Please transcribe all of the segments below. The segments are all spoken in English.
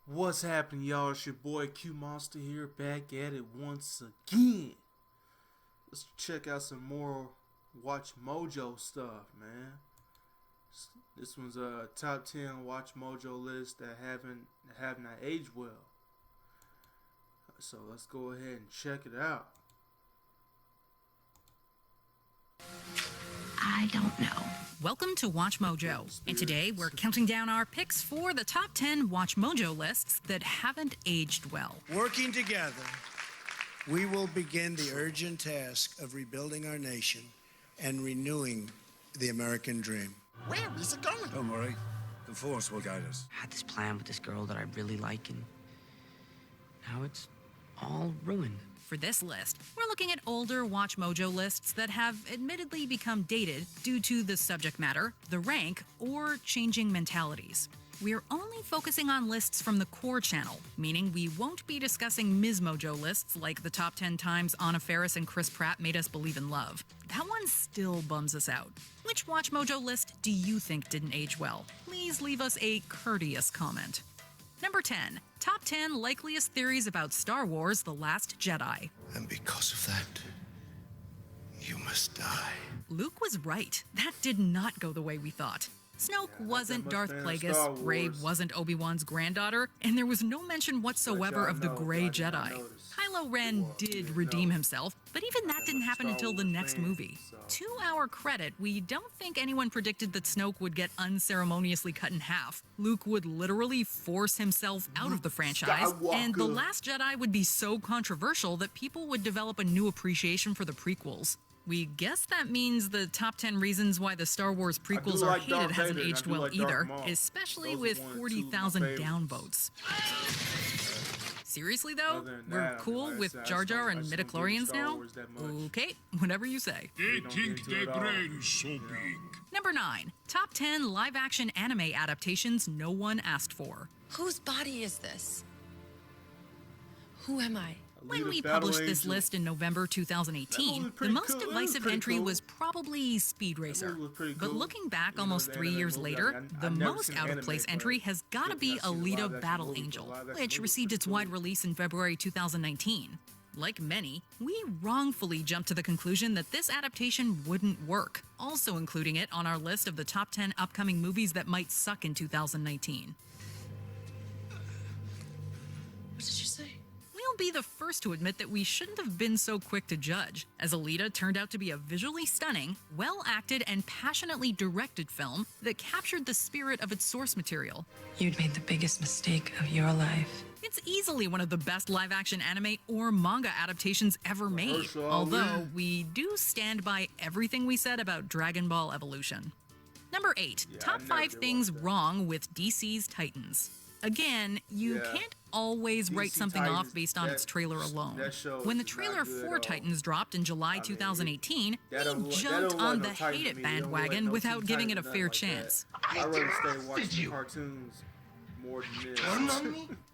What's happening, y'all? It's your boy Q Monster here, back at it once again. Let's check out some more WatchMojo stuff, man. This one's a top 10 WatchMojo list that have not aged well. So let's go ahead and check it out. I don't know. Welcome to WatchMojo, and today we're counting down our picks for the top 10 WatchMojo lists that haven't aged well. Working together, we will begin the urgent task of rebuilding our nation and renewing the American dream. Where is it going? Don't worry. The Force will guide us. I had this plan with this girl that I really like, and now it's all ruined. For this list, we're looking at older WatchMojo lists that have admittedly become dated due to the subject matter, the rank, or changing mentalities. We're only focusing on lists from the core channel, meaning we won't be discussing Ms. Mojo lists like the top 10 times Anna Faris and Chris Pratt made us believe in love. That one still bums us out. Which WatchMojo list do you think didn't age well? Please leave us a courteous comment. Number 10. Top 10 likeliest theories about Star Wars: The Last Jedi. And because of that, you must die. Luke was right. That did not go the way we thought. Snoke wasn't Darth Plagueis, Rey wasn't Obi-Wan's granddaughter, and there was no mention whatsoever of the Grey Jedi. Kylo Ren did redeem himself, but even that didn't happen until the next movie. To our credit, we don't think anyone predicted that Snoke would get unceremoniously cut in half. Luke would literally force himself out of the franchise, and The Last Jedi would be so controversial that people would develop a new appreciation for the prequels. We guess that means the top 10 reasons why the Star Wars prequels are hated hasn't aged well either, especially with 40,000 downvotes. Seriously though? We're cool with Jar Jar and midichlorians now? Okay, whatever you say. They think their brain's so big. Number 9. Top 10 live-action anime adaptations no one asked for. Whose body is this? Who am I? When we published this list in November 2018, the most divisive entry was probably Speed Racer. But looking back almost 3 years later, the most out-of-place entry has gotta be Alita Battle Angel, which received its wide release in February 2019. Like many, we wrongfully jumped to the conclusion that this adaptation wouldn't work, also including it on our list of the top 10 upcoming movies that might suck in 2019. What did you say? We'll be the first to admit that we shouldn't have been so quick to judge, as Alita turned out to be a visually stunning, well-acted, and passionately directed film that captured the spirit of its source material. You'd made the biggest mistake of your life. It's easily one of the best live-action anime or manga adaptations ever made, although we do stand by everything we said about Dragon Ball Evolution. Number 8. Top 5 things wrong with DC's Titans. Again, you can't always write something off based on its trailer alone. When the trailer for Titans dropped in July 2018, we jumped on the hate it bandwagon without giving it a fair chance. I'd rather stay watching cartoons more than this.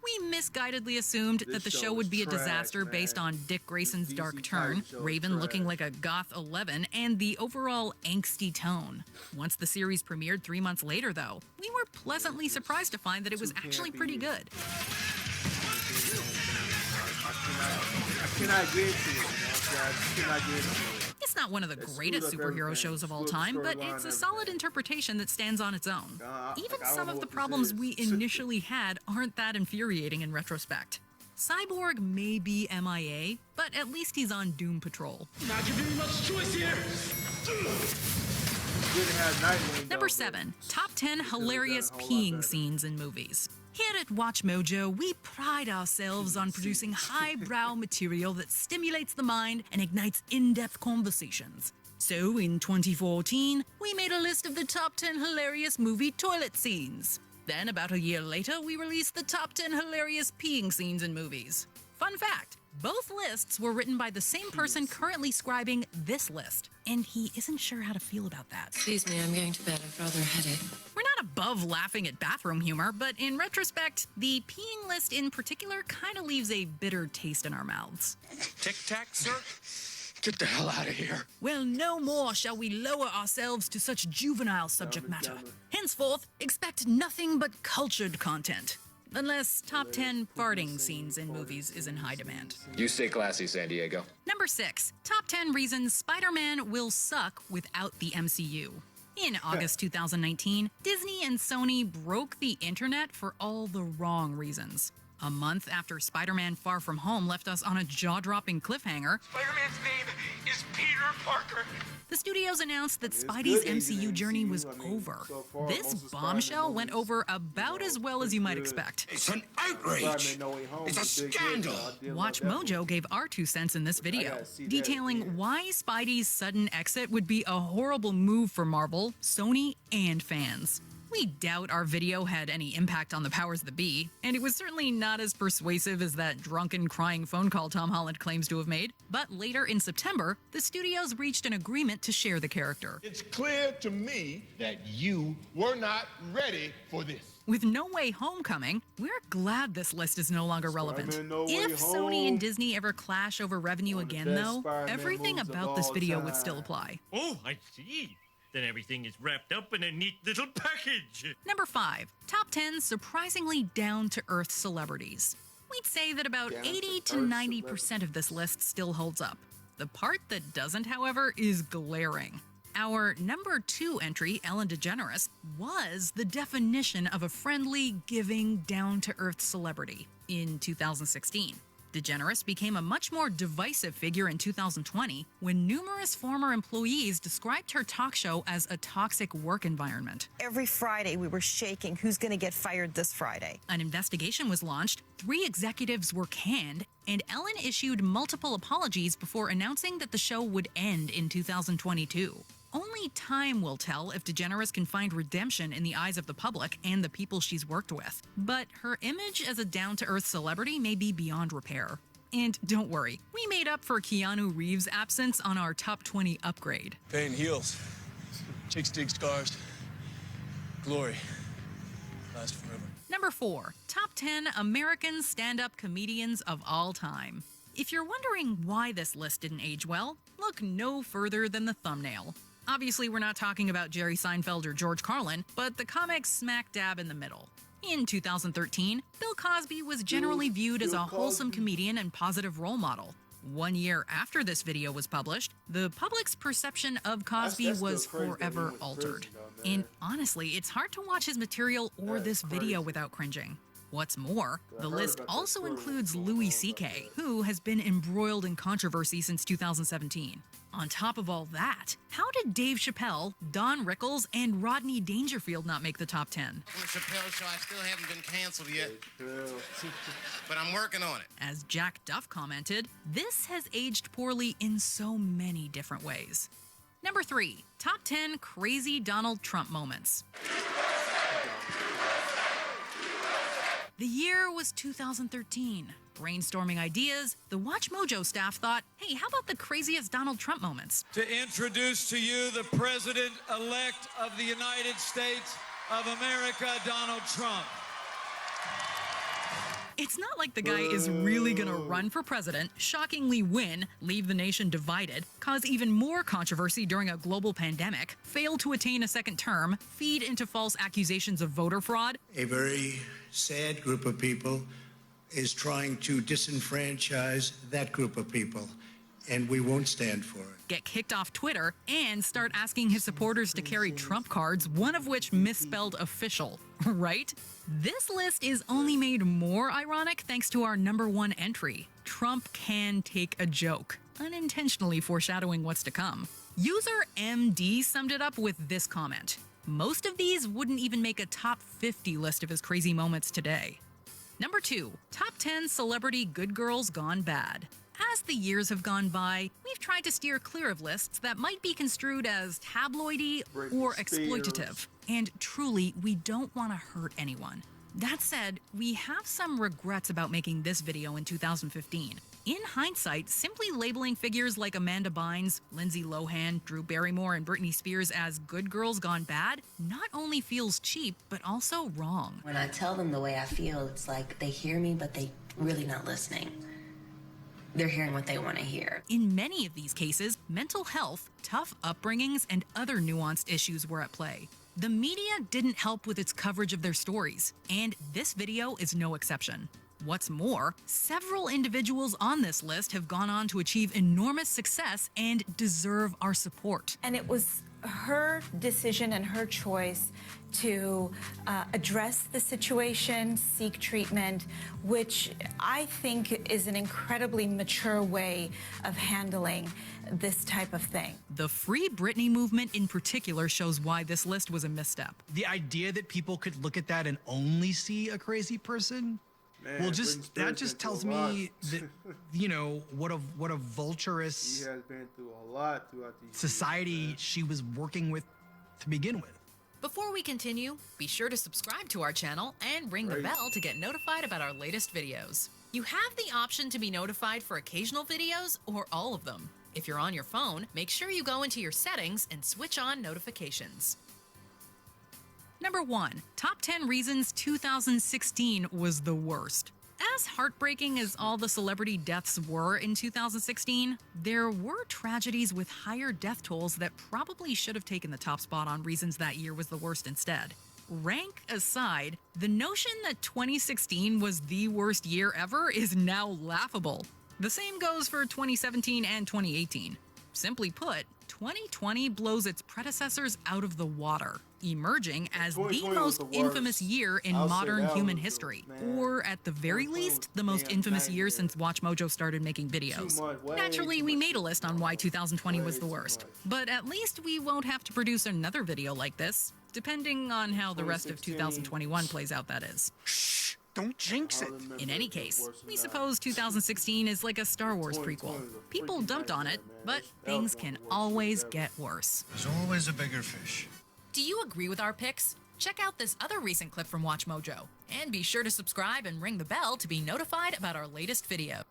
We misguidedly assumed that the show would be a disaster based on Dick Grayson's dark turn, Raven looking like a goth 11, and the overall angsty tone. Once the series premiered 3 months later, though, we were pleasantly surprised to find that it was actually pretty good. I cannot get to it. I cannot get to it. It's not one of the greatest superhero shows of all time, but it's a solid interpretation that stands on its own. Even some of the problems we initially had aren't that infuriating in retrospect. Cyborg may be MIA, but at least he's on Doom Patrol. Not giving me much choice here. Number 7. Top 10 hilarious peeing scenes in movies. Here at WatchMojo, we pride ourselves on producing highbrow material that stimulates the mind and ignites in-depth conversations. So in 2014, we made a list of the top 10 hilarious movie toilet scenes. Then about a year later, we released the top 10 hilarious peeing scenes in movies. Fun fact, both lists were written by the same person currently scribing this list, and he isn't sure how to feel about that. Excuse me, I'm going to bed. I've rather a headache. We're not above laughing at bathroom humor, but in retrospect, the peeing list in particular kind of leaves a bitter taste in our mouths. Tic-tac, sir? Get the hell out of here. Well, no more shall we lower ourselves to such juvenile subject matter. Henceforth, expect nothing but cultured content. Unless top 10 farting scenes in movies is in high demand. You stay classy, San Diego. Number 6. Top 10 reasons Spider-Man will suck without the MCU. In August 2019, Disney and Sony broke the internet for all the wrong reasons. A month after Spider-Man Far From Home left us on a jaw-dropping cliffhanger, Spider-Man's name is Peter Parker. the studios announced that Spidey's MCU journey was over. This bombshell went over about as well as you might expect. It's an outrage. It's a scandal. WatchMojo gave our 2 cents in this video, detailing why Spidey's sudden exit would be a horrible move for Marvel, Sony, and fans. We doubt our video had any impact on the powers that be, and it was certainly not as persuasive as that drunken, crying phone call Tom Holland claims to have made. But later in September, the studios reached an agreement to share the character. It's clear to me that you were not ready for this. With No Way Home coming, we're glad this list is no longer relevant. If Sony and Disney ever clash over revenue again, though, everything about this video would still apply. Oh, I see. Then everything is wrapped up in a neat little package. Number 5. Top 10 surprisingly down-to-earth celebrities. We'd say that about 80 to 90% of this list still holds up. The part that doesn't, however, is glaring. Our number 2 entry, Ellen DeGeneres, was the definition of a friendly, giving, down-to-earth celebrity in 2016. DeGeneres became a much more divisive figure in 2020 when numerous former employees described her talk show as a toxic work environment. Every Friday we were shaking who's going to get fired this Friday. An investigation was launched, 3 executives were canned, and Ellen issued multiple apologies before announcing that the show would end in 2022. Only time will tell if DeGeneres can find redemption in the eyes of the public and the people she's worked with. But her image as a down-to-earth celebrity may be beyond repair. And don't worry, we made up for Keanu Reeves' absence on our top 20 upgrade. Pain heals. Chicks dig scars. Glory lasts forever. Number 4. Top 10 American stand-up comedians of all time. If you're wondering why this list didn't age well, look no further than the thumbnail. Obviously, we're not talking about Jerry Seinfeld or George Carlin, but the comics smack dab in the middle. In 2013, Bill Cosby was generally viewed as a wholesome comedian and positive role model. 1 year after this video was published, the public's perception of Cosby was forever altered. And honestly, it's hard to watch his material or this video without cringing. What's more, the list also includes Louis C.K., who has been embroiled in controversy since 2017. On top of all that, how did Dave Chappelle, Don Rickles, and Rodney Dangerfield not make the top 10? On the Chappelle Show, I still haven't been canceled yet, but I'm working on it. As Jack Duff commented, this has aged poorly in so many different ways. Number 3. Top 10 crazy Donald Trump moments. The year was 2013. Brainstorming ideas, the WatchMojo staff thought, hey, how about the craziest Donald Trump moments? To introduce to you the President-elect of the United States of America, Donald Trump. It's not like the guy is really gonna run for president, shockingly win, leave the nation divided, cause even more controversy during a global pandemic, fail to attain a second term, feed into false accusations of voter fraud. A very sad group of people is trying to disenfranchise that group of people, and we won't stand for it. Get kicked off Twitter and start asking his supporters to carry Trump cards, one of which misspelled official, right? This list is only made more ironic thanks to our number 1 entry. Trump can take a joke, unintentionally foreshadowing what's to come. User MD summed it up with this comment. Most of these wouldn't even make a top 50 list of his crazy moments today. Number 2, top 10 celebrity good girls gone bad. As the years have gone by, we've tried to steer clear of lists that might be construed as tabloidy or exploitative. And truly, we don't want to hurt anyone. That said, we have some regrets about making this video in 2015. In hindsight, simply labeling figures like Amanda Bynes, Lindsay Lohan, Drew Barrymore, and Britney Spears as good girls gone bad not only feels cheap, but also wrong. When I tell them the way I feel, it's like they hear me, but they really not listening. They're hearing what they want to hear. In many of these cases, mental health, tough upbringings, and other nuanced issues were at play. The media didn't help with its coverage of their stories, and this video is no exception. What's more, several individuals on this list have gone on to achieve enormous success and deserve our support. And it was her decision and her choice to address the situation, seek treatment, which I think is an incredibly mature way of handling this type of thing. The Free Britney movement in particular shows why this list was a misstep. The idea that people could look at that and only see a crazy person, Man, well, that just tells me that, you know, what a vulturous he has been through a lot throughout these society years, she was working with to begin with. Before we continue, be sure to subscribe to our channel and ring the bell to get notified about our latest videos. You have the option to be notified for occasional videos or all of them. If you're on your phone, make sure you go into your settings and switch on notifications. Number 1. Top 10 reasons 2016 was the worst. As heartbreaking as all the celebrity deaths were in 2016, there were tragedies with higher death tolls that probably should have taken the top spot on reasons that year was the worst instead. Rank aside, the notion that 2016 was the worst year ever is now laughable. The same goes for 2017 and 2018. Simply put, 2020 blows its predecessors out of the water, emerging as the most infamous year in modern human history, or at the very least, the most infamous year since WatchMojo started making videos. Naturally, we made a list on why 2020 was the worst, but at least we won't have to produce another video like this, depending on how the rest of 2021 plays out, that is. Shh! Don't jinx it! In any case, we suppose 2016 is like a Star Wars prequel. People dumped on it, but things can always get worse. There's always a bigger fish. Do you agree with our picks? Check out this other recent clip from WatchMojo, and be sure to subscribe and ring the bell to be notified about our latest video.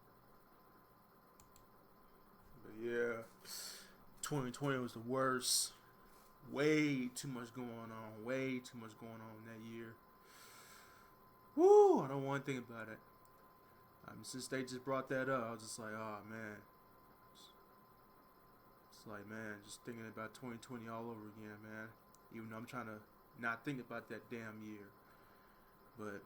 But yeah, 2020 was the worst. Way too much going on. Way too much going on that year. Woo! I don't want to think about it. Since they just brought that up, I was just like, oh man. It's like, man, just thinking about 2020 all over again, man. Even though I'm trying to not think about that damn year. But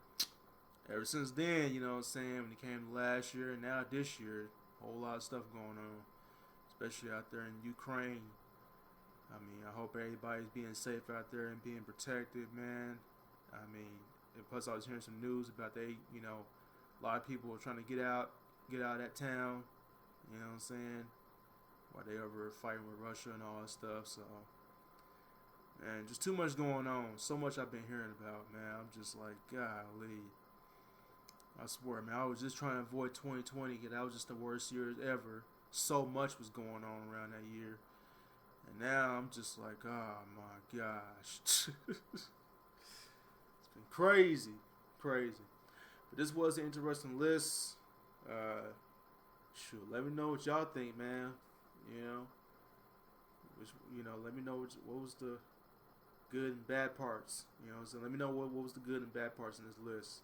ever since then, you know what I'm saying, when it came to last year and now this year, a whole lot of stuff going on. Especially out there in Ukraine. I mean, I hope everybody's being safe out there and being protected, man. I mean, and plus I was hearing some news about a lot of people are trying to get out of that town, you know what I'm saying, while they over fighting with Russia and all that stuff. So, man, just too much going on. So much I've been hearing about, man. I'm just like, golly. I swear, man, I was just trying to avoid 2020 because that was just the worst year ever. So much was going on around that year. And now I'm just like, oh my gosh. It's been crazy. But this was an interesting list. Shoot, let me know what y'all think, man. Let me know what was the good and bad parts. So let me know what was the good and bad parts in this list.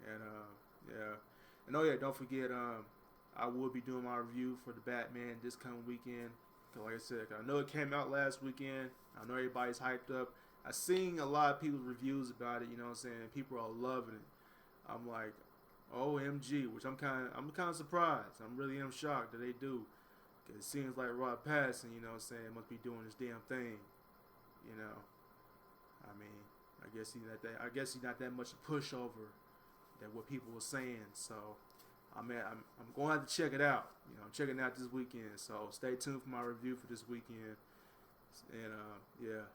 And yeah. And oh yeah, don't forget, I will be doing my review for the Batman this coming weekend. Like I said, I know it came out last weekend. I know everybody's hyped up. I've seen a lot of people's reviews about it, you know what I'm saying? People are loving it. I'm like, OMG, which I'm kind of surprised. I really am shocked that they do. Because it seems like Rod Pattinson, you know what I'm saying, must be doing this damn thing. I mean, I guess he's not that much a pushover than what people were saying. So I'm going to have to check it out. I'm checking it out this weekend. So stay tuned for my review for this weekend. And yeah,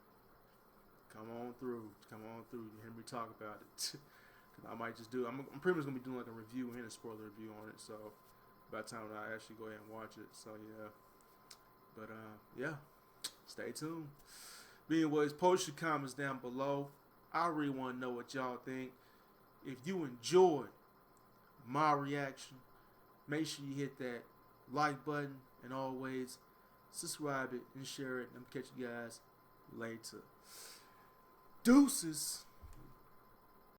come on through. You hear me talk about it. I might just do. I'm pretty much gonna be doing like a review and a spoiler review on it. So by the time that I actually go ahead and watch it. So yeah. But yeah, stay tuned. Anyways, post your comments down below. I really want to know what y'all think. If you enjoyed my reaction, make sure you hit that like button and always subscribe it and share it. I'm catch you guys later. Deuces.